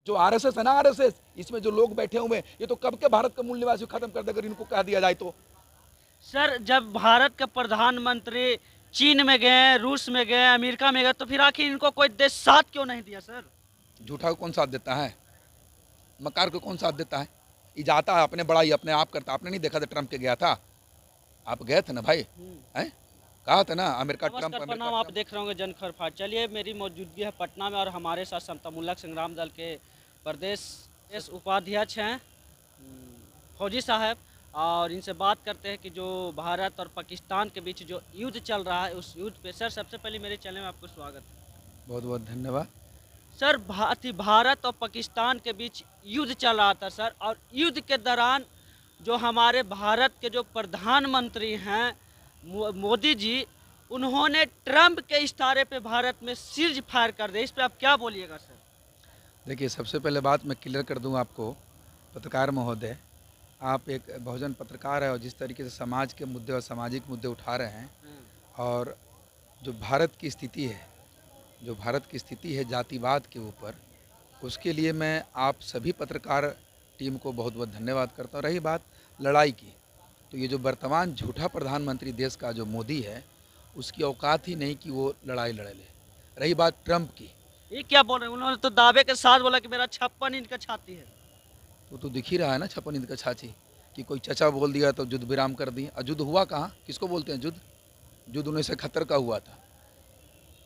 जो आरएसएस है ना, आरएसएस, इसमें जो लोग बैठे हुए हैं, ये तो कब के भारत के मूल निवासी खत्म कर दे अगर इनको कह दिया जाए तो। सर जब भारत के प्रधानमंत्री चीन में गए, रूस में गए, अमेरिका में गए, तो फिर आखिर इनको कोई देश साथ क्यों नहीं दिया सर? झूठा को कौन साथ देता है? मकार को कौन साथ देता है? ये जाता है अपने बड़ाई अपने आप करता। आपने नहीं देखा था ट्रंप के गया था? आप गए थे ना भाई, हैं? कहा था ना अमेरिका ट्रंप, नमस्कार प्रणाम, आप देख रहे होंगे जनखर फाट। चलिए, मेरी मौजूदगी है पटना में और हमारे साथ समतामुल्लाह संग्राम दल के प्रदेश उपाध्यक्ष हैं फौजी साहब, और इनसे बात करते हैं कि जो भारत और पाकिस्तान के बीच जो युद्ध चल रहा है उस युद्ध पे। सर सबसे पहले मेरे चैनल में आपको स्वागत है। बहुत बहुत धन्यवाद। सर भारत और पाकिस्तान के बीच युद्ध चल रहा था सर, और युद्ध के दौरान जो हमारे भारत के जो प्रधानमंत्री हैं मोदी जी, उन्होंने ट्रंप के इशारे पे भारत में सीज फायर कर दिया। इस पे आप क्या बोलिएगा सर? देखिए, सबसे पहले बात मैं क्लियर कर दूं आपको, पत्रकार महोदय, आप एक बहुजन पत्रकार है और जिस तरीके से समाज के मुद्दे और सामाजिक मुद्दे उठा रहे हैं, और जो भारत की स्थिति है जातिवाद के ऊपर, उसके लिए मैं आप सभी पत्रकार टीम को बहुत बहुत धन्यवाद करता हूँ। रही बात लड़ाई की, तो ये जो वर्तमान झूठा प्रधानमंत्री देश का जो मोदी है, उसकी औकात ही नहीं कि वो लड़ाई लड़े ले। रही बात ट्रंप की, ये क्या बोल रहे हैं? उन्होंने तो दावे के साथ बोला कि मेरा 56 इंच का छाती है। तो दिख ही रहा है ना 56 इंच का छाती, कि कोई चचा बोल दिया तो युद्ध विराम कर दिए। और युद्ध हुआ कहाँ? किसको बोलते हैं युद्ध? युद्ध 1971 का हुआ था,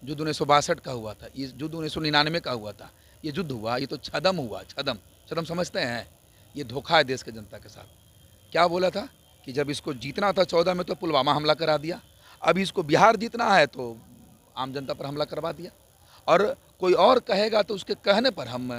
युद्ध 1962 का हुआ था, ये युद्ध 1999 का हुआ था। ये युद्ध हुआ, ये तो छदम हुआ। छदम समझते हैं? ये धोखा है देश के जनता के साथ। क्या बोला था कि जब इसको जीतना था 14 में तो पुलवामा हमला करा दिया, अब इसको बिहार जीतना है तो आम जनता पर हमला करवा दिया, और कोई और कहेगा तो उसके कहने पर हम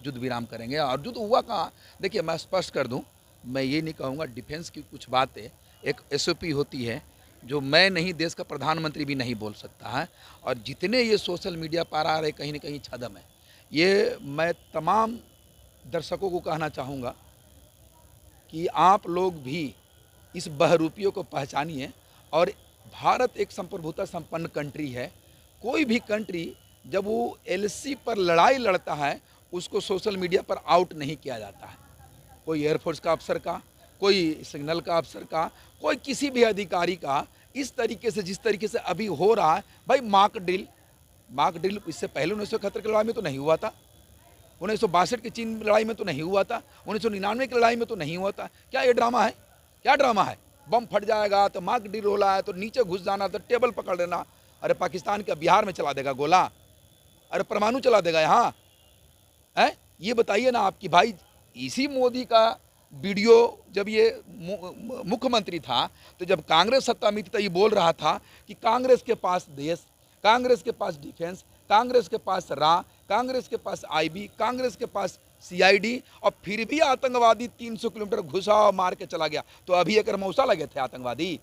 युद्ध विराम करेंगे। और युद्ध हुआ कहाँ? देखिए, मैं स्पष्ट कर दूं, मैं ये नहीं कहूँगा। डिफेंस की कुछ बातें एक SOP होती है जो मैं नहीं, देश का प्रधानमंत्री भी नहीं बोल सकता है। और जितने ये सोशल मीडिया पर आ रहे कहीं ना कहीं छदम है, ये मैं तमाम दर्शकों को कहना चाहूँगा कि आप लोग भी इस बहरूपियों को पहचानिए। और भारत एक संप्रभुता संपन्न कंट्री है। कोई भी कंट्री जब वो LC पर लड़ाई लड़ता है, उसको सोशल मीडिया पर आउट नहीं किया जाता है। कोई एयरफोर्स का अफसर का, कोई सिग्नल का अफसर का, कोई किसी भी अधिकारी का इस तरीके से, जिस तरीके से अभी हो रहा है भाई, मार्क ड्रिल इससे पहले 1971 की लड़ाई में तो नहीं हुआ था, 1962 की चीन लड़ाई में तो नहीं हुआ था, 1999 की लड़ाई में तो नहीं हुआ था। क्या ये ड्रामा है? क्या ड्रामा है? बम फट जाएगा तो मार्क ड्रिल हो रहा है तो नीचे घुस जाना, तो टेबल पकड़ लेना। अरे पाकिस्तान का बिहार में चला देगा गोला? अरे परमाणु चला देगा यहाँ है? ये बताइए ना आप कि भाई, इसी मोदी का वीडियो जब ये मुख्यमंत्री था, तो जब कांग्रेस सत्ता में थी तो ये बोल रहा था कि कांग्रेस के पास देश, कांग्रेस के पास डिफेंस, कांग्रेस के पास रा, कांग्रेस के पास IB, कांग्रेस के पास CID, और फिर भी आतंकवादी 300 किलोमीटर घुसा और मार के चला गया। तो अभी अगर मौसा लगे थे आतंकवादी,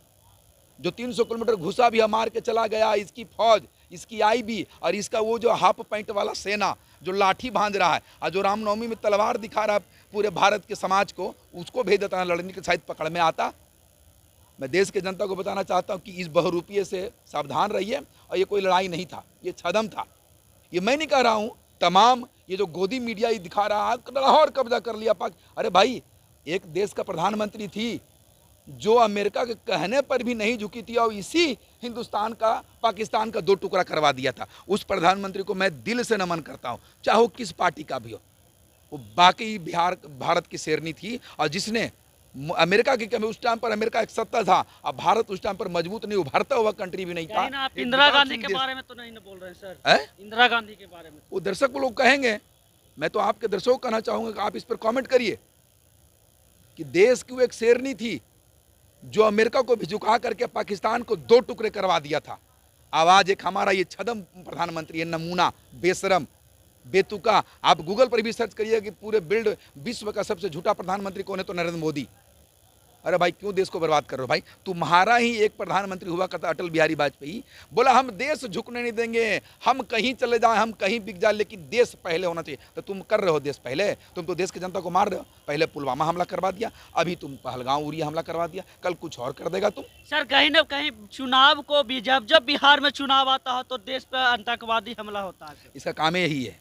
जो 300 किलोमीटर घुसा भी मार के चला गया, इसकी फौज, इसकी IB, और इसका वो जो हाफ पैंट वाला सेना जो लाठी बांध रहा है और जो रामनवमी में तलवार दिखा रहा है पूरे भारत के समाज को, उसको भेज देता है लड़ने के, शायद पकड़ में आता। मैं देश के जनता को बताना चाहता हूँ कि इस बहुरूपीय से सावधान रहिए। और ये कोई लड़ाई नहीं था, ये छदम था। ये मैं नहीं कह रहा हूँ, तमाम ये जो गोदी मीडिया ये दिखा रहा है लाहौर कब्जा कर लिया पाक। अरे भाई, एक देश का प्रधानमंत्री थी जो अमेरिका के कहने पर भी नहीं झुकी थी, और इसी हिंदुस्तान का पाकिस्तान का 2 टुकड़ा करवा दिया था। उस प्रधानमंत्री को मैं दिल से नमन करता हूँ, चाहे वो किस पार्टी का भी हो। वो बाकी भारत की शेरनी थी, और जिसने अमेरिका की कमी, उस टाइम पर अमेरिका एक सत्ता था, अब भारत उस टाइम पर मजबूत नहीं, उभरता हुआ कंट्री भी नहीं था। आप इंदिरा गांधी के बारे में तो नहीं बोल रहे हैं सर? इंदिरा गांधी के बारे में वो दर्शक लोग कहेंगे, मैं तो आपके दर्शकों को कहना चाहूंगा कि आप इस पर कमेंट करिए कि देश की वो एक शेरनी थी जो अमेरिका को भी झुका करके पाकिस्तान को 2 टुकड़े करवा दिया था। आवाज एक हमारा ये छदम प्रधानमंत्री है, नमूना, बेशरम, बेतुका। आप गूगल पर भी सर्च करिए कि पूरे विश्व का सबसे झूठा प्रधानमंत्री कौन है, तो नरेंद्र मोदी। अरे भाई, क्यों देश को बर्बाद कर रहे हो भाई? तुम्हारा ही एक प्रधानमंत्री हुआ करता अटल बिहारी वाजपेयी, बोला हम देश झुकने नहीं देंगे, हम कहीं चले जाएं, हम कहीं बिक जाए, लेकिन देश पहले होना चाहिए। तो तुम कर रहे हो देश पहले, तुम तो देश की जनता को मार रहे हो। पहले पुलवामा हमला करवा दिया, अभी तुम पहलगांव उरी हमला करवा दिया, कल कुछ और कर देगा तुम। सर कहीं ना कहीं चुनाव को भी, जब बिहार में चुनाव आता है तो देश पर आतंकवादी हमला होता है। इसका काम यही है।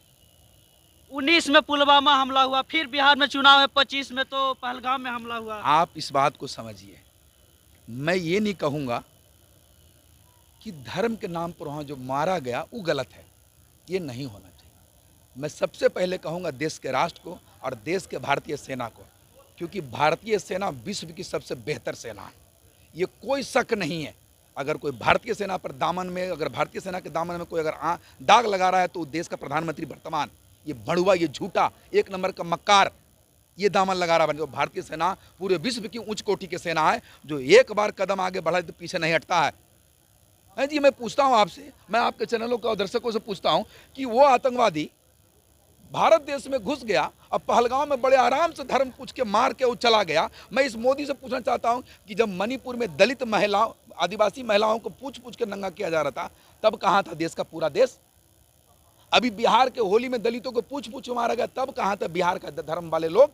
19 में पुलवामा हमला हुआ, फिर बिहार में चुनाव है, 25 में तो पहलगाम में हमला हुआ। आप इस बात को समझिए, मैं ये नहीं कहूँगा कि धर्म के नाम पर वहाँ जो मारा गया वो गलत है, ये नहीं होना चाहिए। मैं सबसे पहले कहूँगा देश के राष्ट्र को और देश के भारतीय सेना को, क्योंकि भारतीय सेना विश्व की सबसे बेहतर सेना है, ये कोई शक नहीं है। अगर कोई भारतीय सेना पर दामन में, अगर भारतीय सेना के दामन में कोई अगर दाग लगा रहा है तो देश का प्रधानमंत्री वर्तमान ये बड़ुआ, ये झूठा, एक नंबर का मक्कार, ये दामन लगा रहा है। तो भारतीय सेना पूरे विश्व की उच्च कोटि की सेना है, जो एक बार कदम आगे बढ़ा तो पीछे नहीं हटता है जी। मैं पूछता हूं आपसे, मैं आपके चैनलों का दर्शकों से पूछता हूं कि वो आतंकवादी भारत देश में घुस गया, अब पहलगांव में बड़े आराम से धर्म पूछ के मार के वो चला गया। मैं इस मोदी से पूछना चाहता हूं कि जब मणिपुर में दलित महिलाओं, आदिवासी महिलाओं को पूछ पूछ के नंगा किया जा रहा था, तब कहाँ था देश का पूरा देश? अभी बिहार के होली में दलितों को पूछ पूछ मारा गया, तब कहाँ था बिहार का धर्म वाले लोग?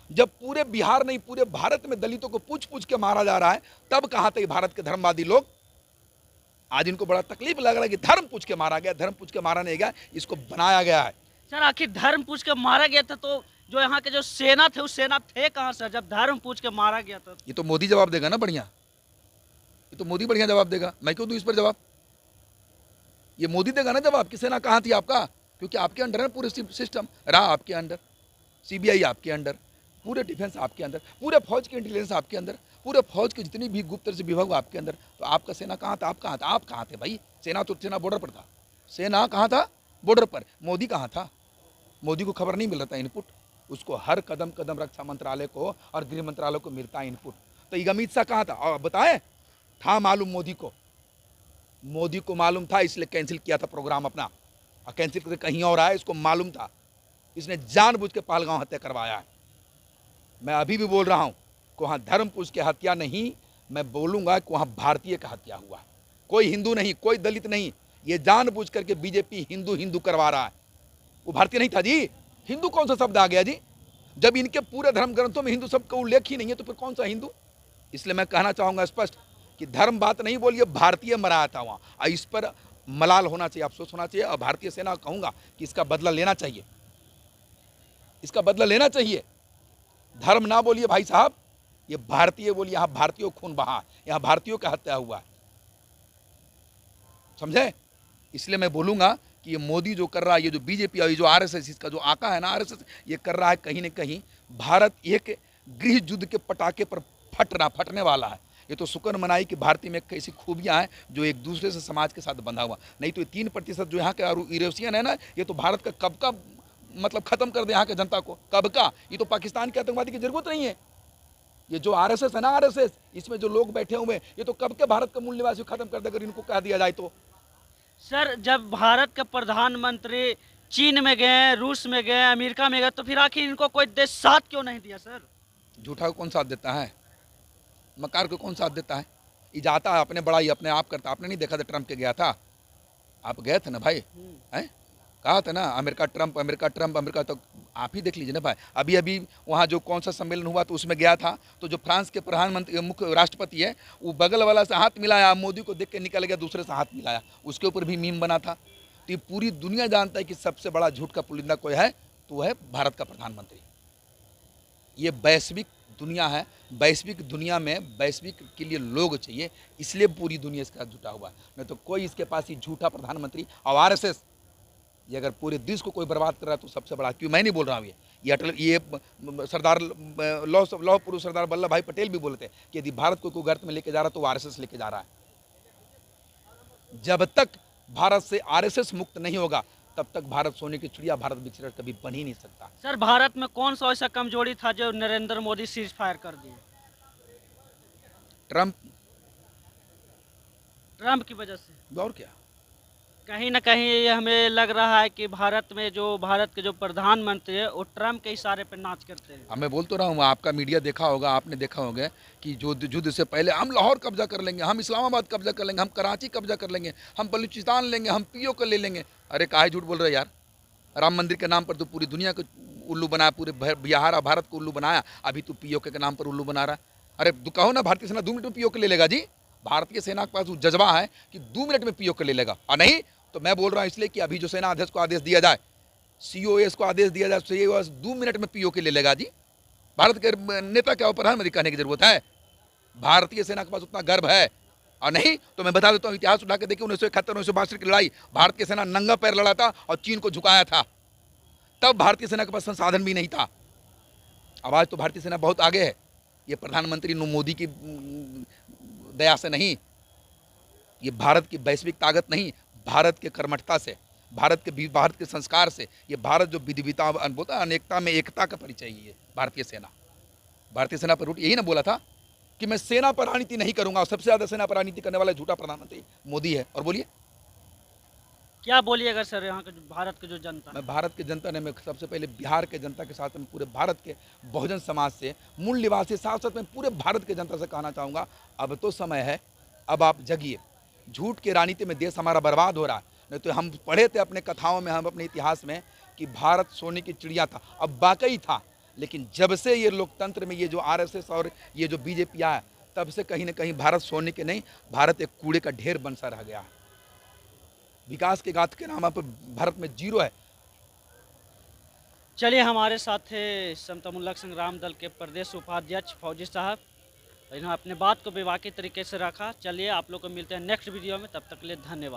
जब पूरे बिहार नहीं पूरे भारत में दलितों को पूछ पूछ के मारा जा रहा है, तब कहाँ थे भारत के धर्मवादी लोग? आज इनको बड़ा तकलीफ लग रहा है कि धर्म पूछ के मारा गया। धर्म पूछ के मारा नहीं गया, इसको बनाया गया है। सर आखिर धर्म पूछ के मारा गया था तो जो यहाँ के जो सेना थे, उस सेना थे कहाँ सर जब धर्म पूछ के मारा गया था? ये तो मोदी जवाब देगा ना, बढ़िया, ये तो मोदी बढ़िया जवाब देगा। मैं क्यों दूं इस पर जवाब? ये मोदी देगा ना जवाब कि सेना कहाँ थी आपका, क्योंकि आपके अंडर है पूरे सिस्टम, रहा आपके अंडर, सीबीआई आपके अंडर, पूरे डिफेंस आपके अंदर, पूरे फौज की इंटेलिजेंस आपके अंदर, पूरे फौज के जितनी भी गुप्त से विभाग आपके अंदर। तो आपका सेना कहाँ था? आप कहाँ था? आप कहाँ थे भाई? सेना तो सेना बॉर्डर पर था, सेना कहाँ था? बॉर्डर पर। मोदी कहाँ था? मोदी को खबर नहीं मिल रहा था इनपुट, उसको हर कदम कदम रक्षा मंत्रालय को और गृह मंत्रालय को मिलता है इनपुट। तो ये अमित शाह कहाँ था? और बताएं, था मालूम मोदी को, मोदी को मालूम था, इसलिए कैंसिल किया था प्रोग्राम अपना, और कैंसिल करके कहीं और आया, इसको मालूम था, इसने जानबूझ के पहलगांव हत्या करवाया है। मैं अभी भी बोल रहा हूं कि वहाँ धर्म पूछ के हत्या नहीं, मैं बोलूंगा कि वहाँ भारतीय का हत्या हुआ, कोई हिंदू नहीं, कोई दलित नहीं। ये जानबूझ करके बीजेपी हिंदू हिंदू करवा रहा है। वो भारतीय नहीं था जी, हिंदू कौन सा शब्द आ गया जी? जब इनके पूरे धर्म ग्रंथों में हिंदू शब्द का उल्लेख ही नहीं है तो फिर कौन सा हिंदू? इसलिए मैं कहना चाहूँगा स्पष्ट कि धर्म बात नहीं बोलिए, भारतीय मराया था वहाँ, और इस पर मलाल होना चाहिए, अफसोस होना चाहिए। और भारतीय सेना कहूँगा कि इसका बदला लेना चाहिए, इसका बदला लेना चाहिए। धर्म ना बोलिए भाई साहब, ये भारतीय बोलिए, यहाँ भारतीयों खून बहा, यहाँ भारतीयों का हत्या हुआ है, समझे? इसलिए मैं बोलूँगा कि ये मोदी जो कर रहा है, ये जो बीजेपी और ये जो आरएसएस, इसका जो आका है ना आरएसएस, ये कर रहा है कहीं न कहीं भारत एक गृह युद्ध के पटाखे पर फटने वाला है। ये तो शुक्र मनाई कि भारतीय में कैसी खूबियाँ हैं जो एक दूसरे से समाज के साथ बंधा हुआ, नहीं तो ये 3% जो यहाँ के यूरोपियन है ना, ये तो भारत का कब का मतलब खत्म कर दे यहाँ के जनता को, कब का। ये तो पाकिस्तान के आतंकवादी की जरूरत नहीं है। ये जो आरएसएस है ना, आरएसएस, इसमें जो लोग बैठे हुए हैं, ये तो कब के भारत का मूल निवासी खत्म कर दे अगर इनको कह दिया जाए तो। सर जब भारत के प्रधानमंत्री चीन में गए, रूस में गए, अमेरिका में गए, तो फिर आखिर इनको कोई देश साथ क्यों नहीं दिया सर? झूठा को कौन साथ देता है? मकार को कौन साथ देता है? ये जाता है अपने बड़ाई अपने आप करता। आपने नहीं देखा था ट्रंप के गया था? आप गए थे ना भाई, हैं? कहा था ना America Trump, America Trump, America, तो आप ही देख लीजिए ना भाई। अभी अभी वहाँ जो कौन सा सम्मेलन हुआ तो उसमें गया था, तो जो फ्रांस के प्रधानमंत्री मुख्य राष्ट्रपति है, वो बगल वाला से हाथ मिलाया, मोदी को देख के निकल गया, दूसरे से हाथ मिलाया, उसके ऊपर भी मीम बना था। तो ये पूरी दुनिया जानता है कि सबसे बड़ा झूठ का पुलिंदा कोई है तो वह है भारत का प्रधानमंत्री। ये वैश्विक दुनिया है, वैश्विक दुनिया में वैश्विक के लिए लोग चाहिए, इसलिए पूरी दुनिया इसके साथ जुटा हुआ है। नहीं तो कोई इसके पास ही झूठा प्रधानमंत्री और आरएसएस, ये अगर पूरे देश को कोई बर्बाद कर रहा है तो सबसे बड़ा, क्यों मैं नहीं बोल रहा हूँ, ये अटल, ये सरदार लौह पुरुष सरदार वल्लभ भाई पटेल भी बोलते हैं कि यदि भारत को कोई गर्त में लेके जा रहा है तो वो आरएसएस लेके जा रहा है। जब तक भारत से आरएसएस मुक्त नहीं होगा तब तक भारत सोने की चिड़िया, भारत विकसित कभी बन ही नहीं सकता। सर भारत में कौन सा ऐसा कमजोरी था जो नरेंद्र मोदी सीज फायर कर दिए? ट्रंप की वजह से। और क्या? कहीं ना कहीं ये हमें लग रहा है कि भारत में जो भारत के जो प्रधानमंत्री है वो ट्रंप के इशारे पर नाच करते हैं। अब मैं बोल तो रहा हूँ, आपका मीडिया देखा होगा, आपने देखा होगा कि जो युद्ध से पहले हम लाहौर कब्जा कर लेंगे, हम इस्लामाबाद कब्जा कर लेंगे, हम कराची कब्जा कर लेंगे, हम बलूचिस्तान लेंगे, हम पीओ को ले लेंगे। अरे काहे झूठ बोल रहे यार? राम मंदिर के नाम पर तो पूरी दुनिया को उल्लू बनाया, पूरे बिहार और भारत को उल्लू बनाया, अभी तो पीओ के नाम पर उल्लू बना रहा है। अरे कहो ना भारतीय सेना 2 मिनट में पीओ के ले लेगा जी। भारतीय सेना के पास वो जज्बा है कि 2 मिनट में पीओ के ले लेगा, और नहीं तो मैं बोल रहा हूँ इसलिए कि अभी जो सेना अध्यक्ष को आदेश दिया जाए, COS को आदेश दिया जाए, COS 2 मिनट में PO के ले लेगा जी। भारत के नेता क्या प्रधानमंत्री कहने की जरूरत है? भारतीय सेना के पास उतना गर्व है। और नहीं तो मैं बता देता हूँ, इतिहास उठा के देखिए, 1971 1962 की लड़ाई, भारत की सेना नंगा पैर लड़ा था और चीन को झुकाया था। तब भारतीय सेना के पास संसाधन भी नहीं था। अब आज तो भारतीय सेना बहुत आगे है। ये प्रधानमंत्री मोदी की दया से नहीं, ये भारत की वैश्विक ताकत नहीं, भारत के कर्मठता से, भारत के संस्कार से, ये भारत जो विविधता बोलता है, अनेकता में एकता का परिचय है भारतीय सेना। भारतीय सेना पर यही ना बोला था कि मैं सेना पर राजनीति नहीं करूंगा, और सबसे ज्यादा सेना पर राजनीति करने वाला झूठा प्रधानमंत्री मोदी है। और बोलिए क्या बोलिएगा सर यहाँ के भारत के जो जनता? मैं भारत की जनता ने, मैं सबसे पहले बिहार के जनता के साथ में पूरे भारत के बहुजन समाज से, मूल निवासी, साथ साथ में पूरे भारत के जनता से कहना चाहूँगा, अब तो समय है, अब आप जगिए। झूठ के राजनीति में देश हमारा बर्बाद हो रहा है। नहीं तो हम पढ़े थे अपने कथाओं में, हम अपने इतिहास में, कि भारत सोने की चिड़िया था। अब वाकई था, लेकिन जब से ये लोकतंत्र में ये जो RSS और ये जो BJP आया, तब से कहीं ना कहीं भारत सोने के नहीं, भारत एक कूड़े का ढेर बन सा रह गया है। विकास के गाथ के नाम पर भारत में जीरो है। चलिए, हमारे साथ थे समतामुल्लाह संग्राम दल के प्रदेश उपाध्यक्ष फौजी साहब। इन्होंने अपने बात को बेबाकी तरीके से रखा। चलिए, आप लोग को मिलते हैं नेक्स्ट वीडियो में, तब तक के लिए धन्यवाद।